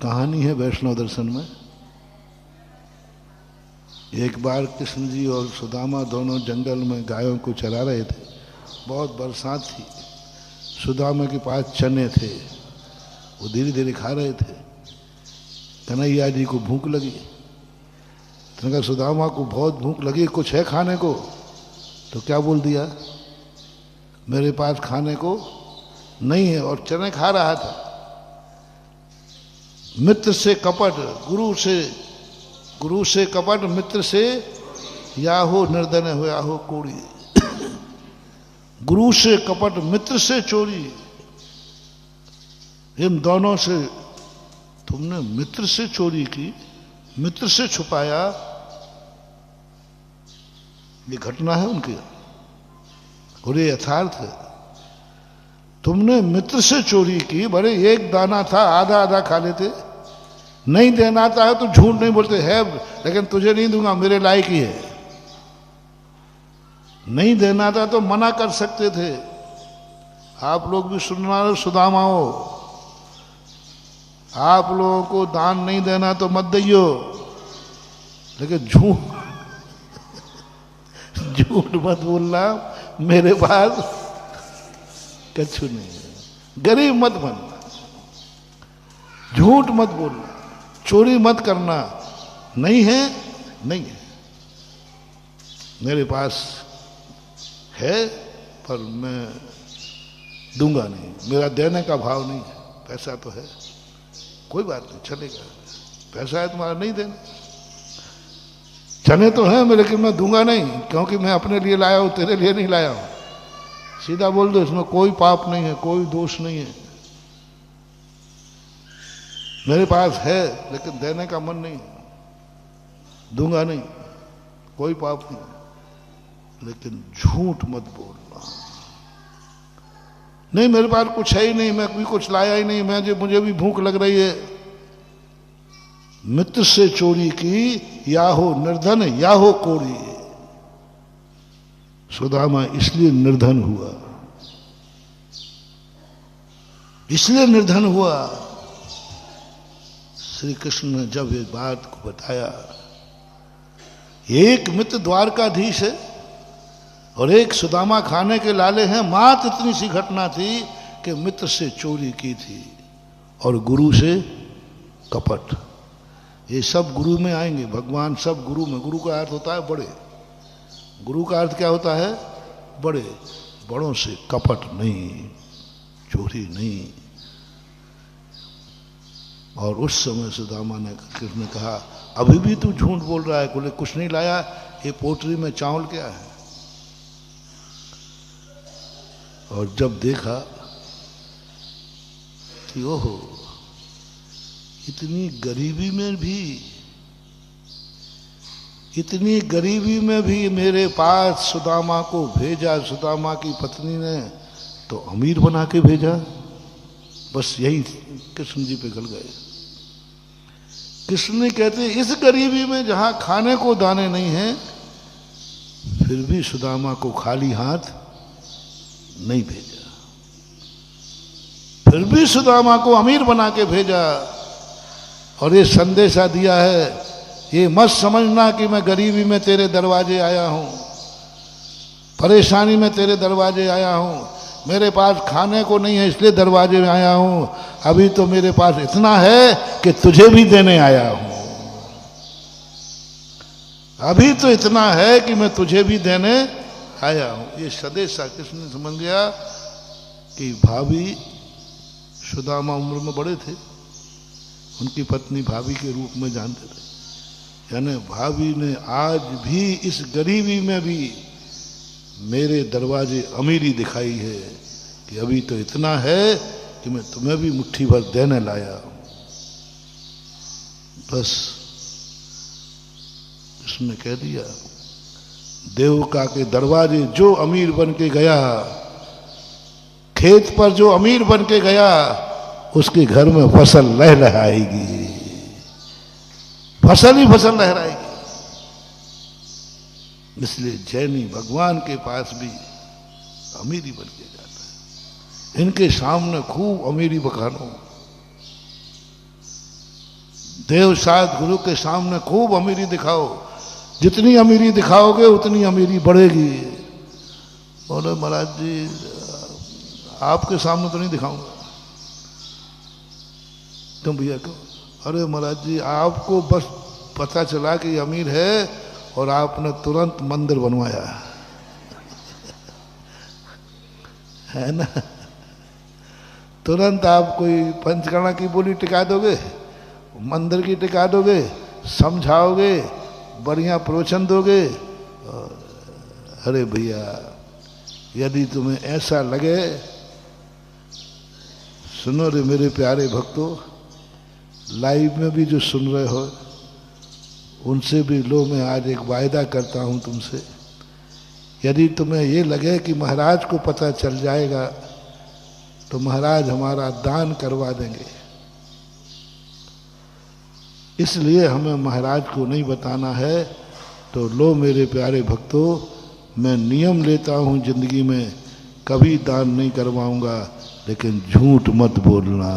कहानी है वैष्णव दर्शन में। एक बार कृष्ण जी और सुदामा दोनों जंगल में गायों को चरा रहे थे। बहुत बरसात थी। सुदामा के पास चने थे, वो धीरे धीरे खा रहे थे। कन्हैया जी को भूख लगी। तो कहा सुदामा को बहुत भूख लगी, कुछ है खाने को? तो क्या बोल दिया, मेरे पास खाने को नहीं है, और चने खा रहा था। मित्र से कपट, गुरु से कपट, मित्र से या हो निर्धन हो या हो कोड़ी। गुरु से कपट, मित्र से चोरी, इन दोनों से तुमने मित्र से चोरी की, मित्र से छुपाया। ये घटना है उनकी और ये यथार्थ है। तुमने मित्र से चोरी की, बड़े एक दाना था, आधा आधा खा लेते। नहीं देना आता है तो झूठ नहीं बोलते, है लेकिन तुझे नहीं दूंगा, मेरे लायक ही है। नहीं देना था तो मना कर सकते थे। आप लोग भी सुनना, सुदामाओ, आप लोगों को दान नहीं देना तो मत दियो, लेकिन झूठ मत बोलना, मेरे पास कछु नहीं है। गरीब मत बनना, झूठ मत बोलना, चोरी मत करना। नहीं है, नहीं है, मेरे पास है पर मैं दूंगा नहीं, मेरा देने का भाव नहीं है। पैसा तो है, कोई बात नहीं, चलेगा। पैसा है तुम्हारा, नहीं देना। चने तो हैं लेकिन मैं दूंगा नहीं, क्योंकि मैं अपने लिए लाया हूं, तेरे लिए नहीं लाया हूं। सीधा बोल दो, इसमें कोई पाप नहीं है, कोई दोष नहीं है। मेरे पास है लेकिन देने का मन नहीं है, दूंगा नहीं, कोई पाप नहीं। लेकिन झूठ मत बोलना। नहीं, मेरे पास कुछ है ही नहीं, मैं कोई कुछ लाया ही नहीं, मुझे भी भूख लग रही है। मित्र से चोरी की, या हो निर्धन या हो कोड़ी। सुदामा इसलिए निर्धन हुआ, इसलिए निर्धन हुआ। श्री कृष्ण ने जब ये बात को बताया, एक मित्र द्वारकाधीश है और एक सुदामा खाने के लाले हैं। मात्र इतनी सी घटना थी कि मित्र से चोरी की थी और गुरु से कपट। ये सब गुरु में आएंगे, भगवान सब गुरु में। गुरु का अर्थ होता है बड़े। गुरु का अर्थ क्या होता है? बड़े। बड़ों से कपट नहीं, चोरी नहीं। और उस समय सुदामा ने, कृष्ण ने कहा, अभी भी तू झूठ बोल रहा है, बोले कुछ नहीं लाया, ये पोटली में चावल क्या है? और जब देखा कि ओहो, इतनी गरीबी में भी मेरे पास सुदामा को भेजा, सुदामा की पत्नी ने तो अमीर बना के भेजा। बस यही कृष्ण जी पे गल गए। कृष्ण ने कहते, इस गरीबी में जहां खाने को दाने नहीं है, फिर भी सुदामा को खाली हाथ नहीं भेजा, फिर भी सुदामा को अमीर बना के भेजा। और ये संदेशा दिया है, ये मत समझना कि मैं गरीबी में तेरे दरवाजे आया हूं, परेशानी में तेरे दरवाजे आया हूं, मेरे पास खाने को नहीं है इसलिए दरवाजे में आया हूं। अभी तो मेरे पास इतना है कि तुझे भी देने आया हूं। अभी तो इतना है कि मैं तुझे भी देने आया हूं। ये संदेशा कृष्ण ने समझ गया कि भाभी सुदामा उम्र में बड़े थे, उनकी पत्नी भाभी के रूप में जानते थे। यानी भाभी ने आज भी इस गरीबी में भी मेरे दरवाजे अमीरी दिखाई है कि अभी तो इतना है कि मैं तुम्हें भी मुट्ठी भर देने लाया हूं। बस इसने कह दिया, देवका के दरवाजे जो अमीर बन के गया, खेत पर जो अमीर बन के गया, उसके घर में फसल लहराएगी, फसल ही फसल लहराएगी। इसलिए जैनी भगवान के पास भी अमीरी बन के जाता है। इनके सामने खूब अमीरी बखानो, देव शायद गुरु के सामने खूब अमीरी दिखाओ, जितनी अमीरी दिखाओगे उतनी अमीरी बढ़ेगी। बोले महाराज जी आपके सामने तो नहीं दिखाऊंगा। तुम भैया क्यों? अरे महाराज जी आपको बस पता चला कि अमीर है और आपने तुरंत मंदिर बनवाया है ना, तुरंत आप कोई पंचकर्णा की बोली टिका दोगे, मंदिर की टिका दोगे, समझाओगे, बढ़िया प्रवचन दोगे। अरे भैया यदि तुम्हें ऐसा लगे, सुनो रे मेरे प्यारे भक्तों, लाइव में भी जो सुन रहे हो उनसे भी लो, मैं आज एक वायदा करता हूं तुमसे, यदि तुम्हें ये लगे कि महाराज को पता चल जाएगा तो महाराज हमारा दान करवा देंगे। इसलिए हमें महाराज को नहीं बताना है। तो लो मेरे प्यारे भक्तों, मैं नियम लेता हूं जिंदगी में, कभी दान नहीं करवाऊंगा, लेकिन झूठ मत बोलना।